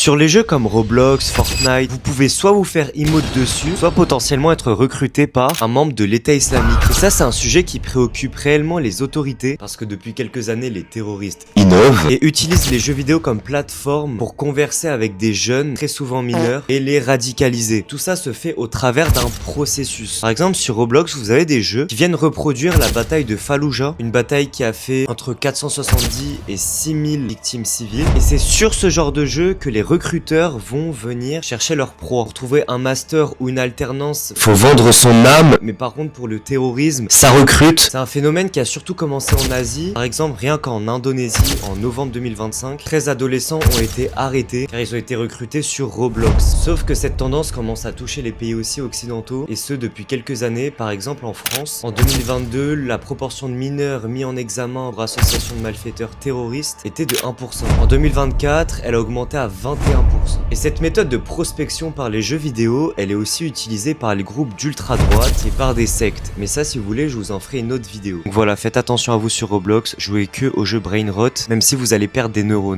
Sur les jeux comme Roblox, Fortnite, vous pouvez soit vous faire emote dessus, soit potentiellement être recruté par un membre de l'État islamique. Et ça, c'est un sujet qui préoccupe réellement les autorités, parce que depuis quelques années, les terroristes innovent et utilisent les jeux vidéo comme plateforme pour converser avec des jeunes, très souvent mineurs, et les radicaliser. Tout ça se fait au travers d'un processus. Par exemple, sur Roblox, vous avez des jeux qui viennent reproduire la bataille de Fallujah, une bataille qui a fait entre 470 et 6000 victimes civiles. Et c'est sur ce genre de jeu que les recruteurs vont venir chercher leur proie. Pour trouver un master ou une alternance, faut vendre son âme. mais par contre pour le terrorisme, Ça recrute. c'est un phénomène qui a surtout commencé en Asie. Par exemple, rien qu'en Indonésie, en novembre 2025, 13 adolescents ont été arrêtés car ils ont été recrutés sur Roblox. Sauf que cette tendance commence à toucher les pays aussi occidentaux, et ce depuis quelques années. Par exemple en France, en 2022, la proportion de mineurs mis en examen pour association de malfaiteurs terroristes était de 1%. En 2024, elle a augmenté à 21%. Et cette méthode de prospection par les jeux vidéo, elle est aussi utilisée par les groupes d'ultra-droite et par des sectes. Mais ça, si vous voulez, je vous en ferai une autre vidéo. Donc voilà, faites attention à vous sur Roblox, jouez que au jeu Brain Rot, même si vous allez perdre des neurones.